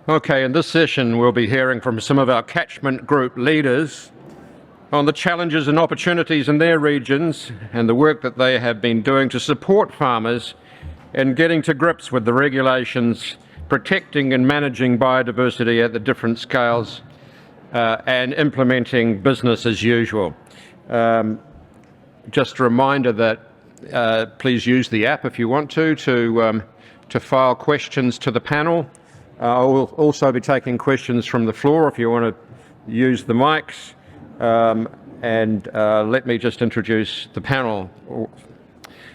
Okay, in this session we'll be hearing from some of our catchment group leaders on the challenges and opportunities in their regions and the work that they have been doing to support farmers in getting to grips with the regulations, protecting and managing biodiversity at the different scales, and implementing business as usual. Just a reminder that please use the app if you want to file questions to the panel. I will also be taking questions from the floor if you want to use the mics. Let me just introduce the panel.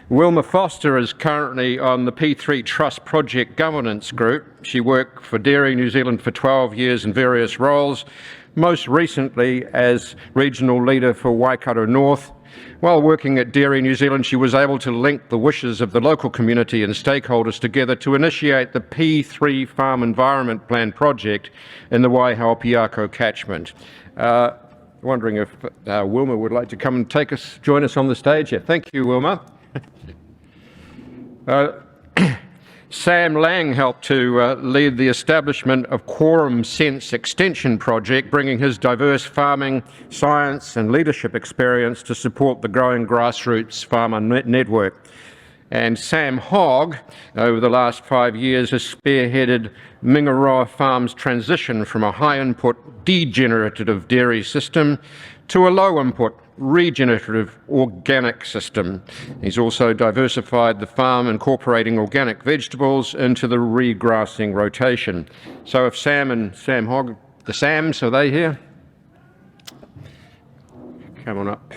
Wilma Foster is currently on the P3 Trust Project Governance Group. She worked for Dairy New Zealand for 12 years in various roles, most recently as Regional Leader for Waikato North. While working at Dairy New Zealand, she was able to link the wishes of the local community and stakeholders together to initiate the P3 Farm Environment Plan project in the Waihao-Piako catchment. Wondering if Wilma would like to come and join us on the stage here. Thank you, Wilma. Sam Lang helped to lead the establishment of Quorum Sense Extension Project, bringing his diverse farming, science and leadership experience to support the growing grassroots farmer network. And Sam Hogg, over the last 5 years, has spearheaded Mingaroa Farm's transition from a high-input degenerative dairy system to a low-input regenerative organic system. He's also diversified the farm, incorporating organic vegetables into the regrassing rotation. So if Sam and Sam Hogg, the Sams, are they here? Come on up.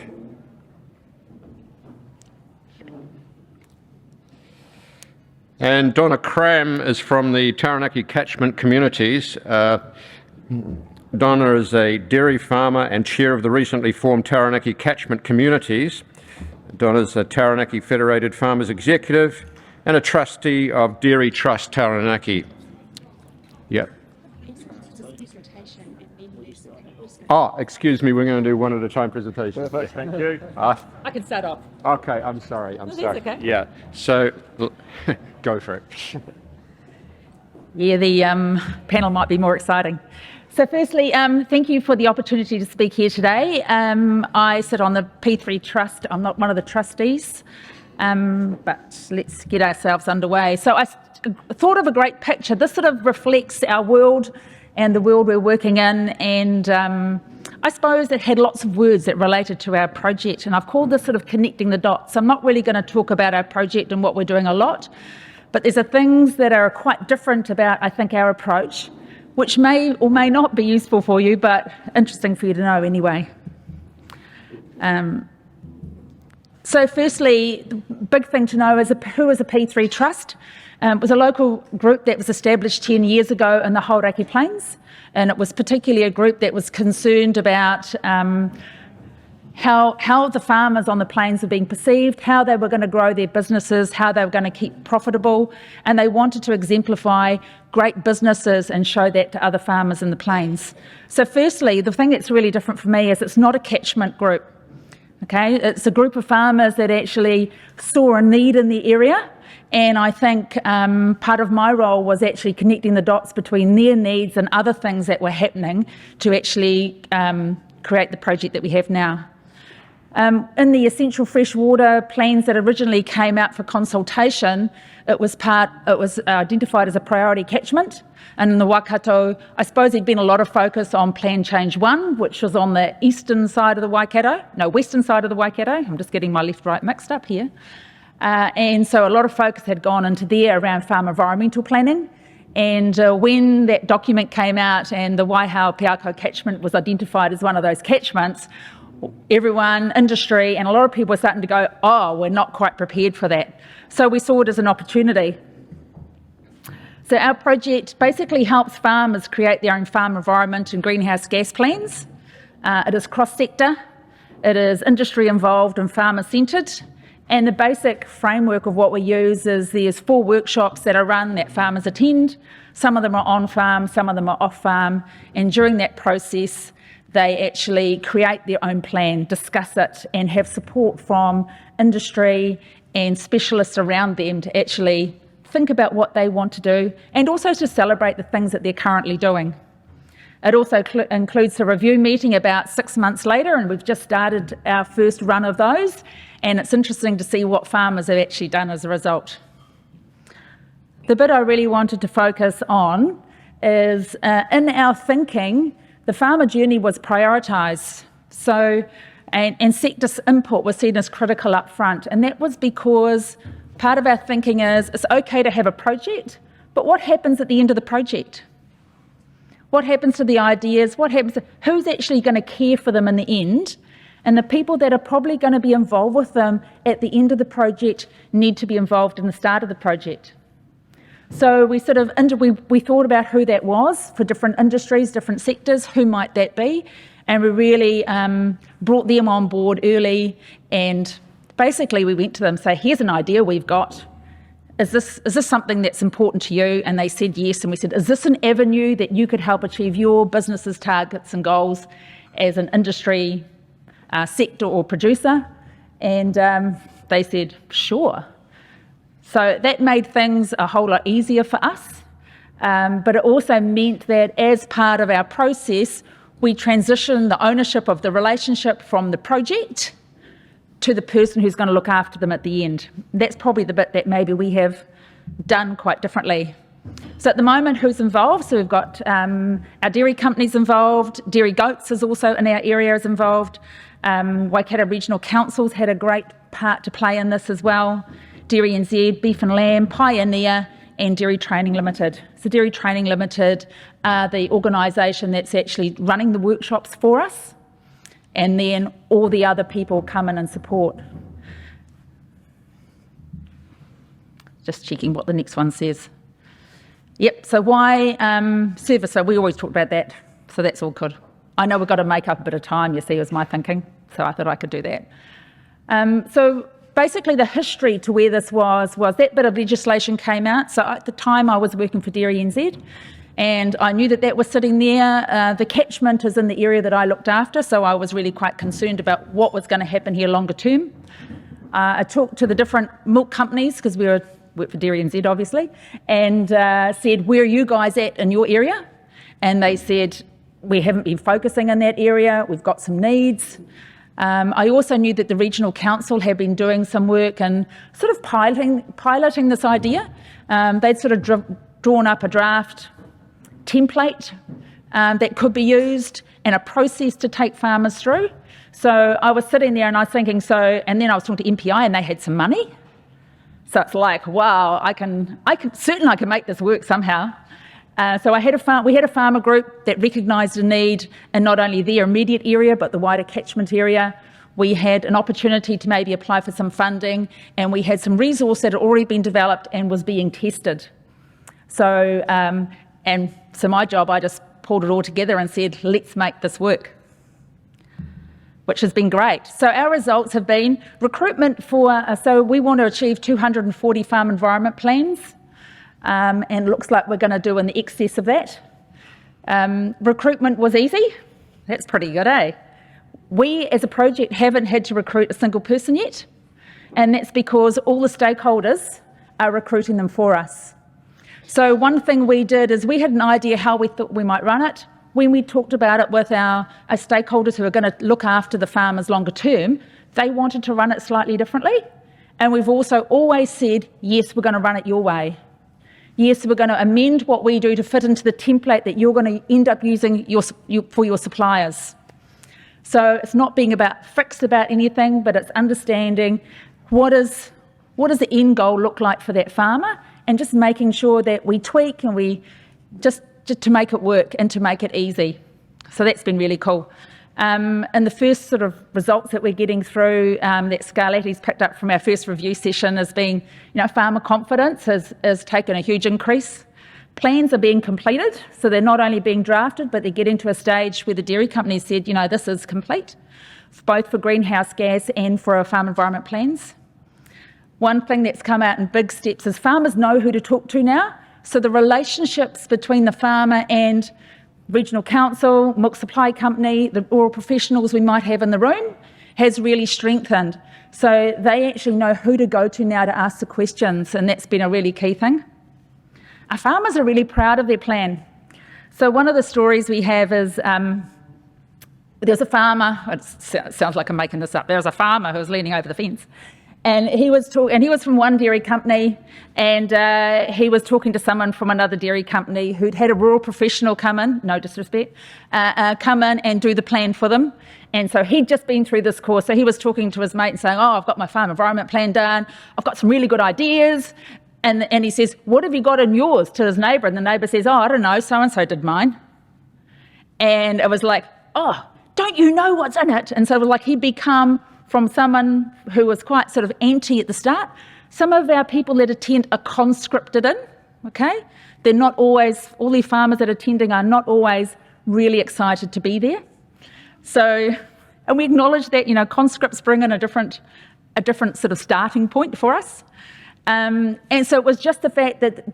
And Donna Cram is from the Taranaki catchment communities. Donna is a dairy farmer and chair of the recently formed Taranaki catchment communities. Donna is a Taranaki Federated Farmers Executive and a trustee of Dairy Trust Taranaki. Yep. Oh, excuse me, we're going to do one at a time presentation. Perfect, thank you. I can start off. Okay, I'm sorry. That's sorry. okay. Yeah, so go for it. Yeah, the panel might be more exciting. So firstly, thank you for the opportunity to speak here today. I sit on the P3 Trust. I'm not one of the trustees, but let's get ourselves underway. So I thought of a great picture. This sort of reflects our world and the world we're working in, and I suppose it had lots of words that related to our project, and I've called this sort of connecting the dots. I'm not really going to talk about our project and what we're doing a lot, but there's things that are quite different about, I think, our approach, which may or may not be useful for you, but interesting for you to know anyway. So firstly, the big thing to know is who is a P3 Trust. It was a local group that was established 10 years ago in the Hauraki Plains, and it was particularly a group that was concerned about how the farmers on the plains were being perceived, how they were going to grow their businesses, how they were going to keep profitable, and they wanted to exemplify great businesses and show that to other farmers in the plains. So firstly, the thing that's really different for me is it's not a catchment group. Okay, it's a group of farmers that actually saw a need in the area, and I think part of my role was actually connecting the dots between their needs and other things that were happening to actually create the project that we have now. In the essential freshwater plans that originally came out for consultation, it was identified as a priority catchment. And in the Waikato, I suppose there'd been a lot of focus on Plan Change 1, which was on the western side of the Waikato. I'm just getting my left-right mixed up here. And so a lot of focus had gone into there around farm environmental planning. And when that document came out and the Waihao-Piako catchment was identified as one of those catchments, everyone, industry, and a lot of people were starting to go, oh, we're not quite prepared for that. So we saw it as an opportunity. So our project basically helps farmers create their own farm environment and greenhouse gas plans. It is cross-sector, it is industry involved and farmer-centred, and the basic framework of what we use is there's 4 workshops that are run that farmers attend. Some of them are on-farm, some of them are off-farm, and during that process they actually create their own plan, discuss it, and have support from industry and specialists around them to actually think about what they want to do, and also to celebrate the things that they're currently doing. It also includes a review meeting about 6 months later, and we've just started our first run of those, and it's interesting to see what farmers have actually done as a result. The bit I really wanted to focus on is in our thinking, the farmer journey was prioritised. And sector input was seen as critical up front, and that was because part of our thinking is it's okay to have a project, but what happens at the end of the project? What happens to the ideas? Who's actually going to care for them in the end? And the people that are probably going to be involved with them at the end of the project need to be involved in the start of the project. So we thought about who that was for different industries, different sectors, who might that be? And we really brought them on board early, and basically we went to them and say, here's an idea we've got. Is this something that's important to you? And they said yes, and we said, is this an avenue that you could help achieve your business's targets and goals as an industry sector or producer? And they said, sure. So that made things a whole lot easier for us, but it also meant that as part of our process, we transitioned the ownership of the relationship from the project to the person who's going to look after them at the end. That's probably the bit that maybe we have done quite differently. So at the moment, who's involved? So we've got our dairy companies involved, Dairy Goats is also in our area is involved, Waikato Regional Council's had a great part to play in this as well, Dairy NZ, Beef and Lamb, Pioneer, and Dairy Training Limited. So Dairy Training Limited are the organisation that's actually running the workshops for us, and then all the other people come in and support. Just checking what the next one says. Yep, so why service? So we always talk about that, so that's all good. I know we've got to make up a bit of time, you see, was my thinking, so I thought I could do that. So basically the history to where this was that bit of legislation came out. So at the time I was working for Dairy NZ, and I knew that was sitting there. The catchment is in the area that I looked after, so I was really quite concerned about what was going to happen here longer term. I talked to the different milk companies, because we work for Dairy NZ obviously, and said, where are you guys at in your area? And they said, we haven't been focusing in that area, we've got some needs. I also knew that the regional council had been doing some work and sort of piloting this idea. They'd sort of drawn up a draft template that could be used and a process to take farmers through. So I was sitting there and I was thinking, and then I was talking to MPI and they had some money. So it's like, wow, I can make this work somehow. So we had a farmer group that recognised a need in not only their immediate area but the wider catchment area. We had an opportunity to maybe apply for some funding, and we had some resource that had already been developed and was being tested. So my job, I just pulled it all together and said, let's make this work, which has been great. So our results have been recruitment so we want to achieve 240 farm environment plans. And it looks like we're going to do in the excess of that. Recruitment was easy. That's pretty good, eh? We, as a project, haven't had to recruit a single person yet, and that's because all the stakeholders are recruiting them for us. So one thing we did is we had an idea how we thought we might run it. When we talked about it with our stakeholders who are going to look after the farmers longer term, they wanted to run it slightly differently. And we've also always said, yes, we're going to run it your way. Yes, we're going to amend what we do to fit into the template that you're going to end up using for your suppliers. So it's not being fixed about anything, but it's understanding what does the end goal look like for that farmer, and just making sure that we tweak and we just to make it work and to make it easy. So that's been really cool. And the first sort of results that we're getting through that Scarletti's picked up from our first review session has been, farmer confidence has taken a huge increase. Plans are being completed, so they're not only being drafted, but they're getting to a stage where the dairy companies said, this is complete, both for greenhouse gas and for our farm environment plans. One thing that's come out in big steps is farmers know who to talk to now, so the relationships between the farmer and regional council, milk supply company, the rural professionals we might have in the room has really strengthened. So they actually know who to go to now to ask the questions, and that's been a really key thing. Our farmers are really proud of their plan. So one of the stories we have is there's a farmer, it sounds like I'm making this up, there was a farmer who was leaning over the fence, and he was from one dairy company, and he was talking to someone from another dairy company who'd had a rural professional come in, no disrespect, come in and do the plan for them. And so he'd just been through this course, so he was talking to his mate and saying, I've got my farm environment plan done, I've got some really good ideas. And he says, what have you got in yours, to his neighbour? And the neighbour says, I don't know, so-and-so did mine. And it was like, don't you know what's in it? And so it was like he'd become, from someone who was quite sort of anti at the start, some of our people that attend are conscripted in, okay? They're not always, all the farmers that are attending are not always really excited to be there. So, and we acknowledge that, conscripts bring in a different sort of starting point for us. And so it was just the fact that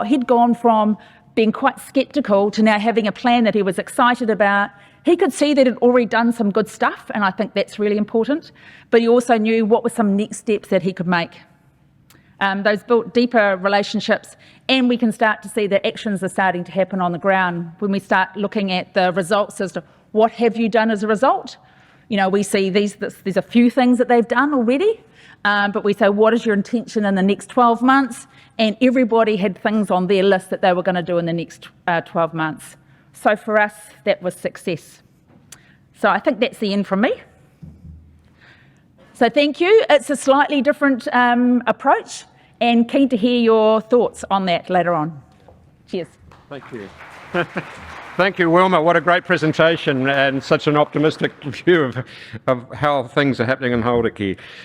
he'd gone from being quite sceptical to now having a plan that he was excited about. He could see that he'd already done some good stuff, and I think that's really important. But he also knew what were some next steps that he could make. Those built deeper relationships, and we can start to see that actions are starting to happen on the ground when we start looking at the results as to what have you done as a result. We see there's a few things that they've done already, but we say, what is your intention in the next 12 months? And everybody had things on their list that they were going to do in the next 12 months. So for us, that was success. So I think that's the end from me. So thank you. It's a slightly different approach, and keen to hear your thoughts on that later on. Cheers. Thank you. Thank you, Wilma. What a great presentation and such an optimistic view of how things are happening in Hauraki.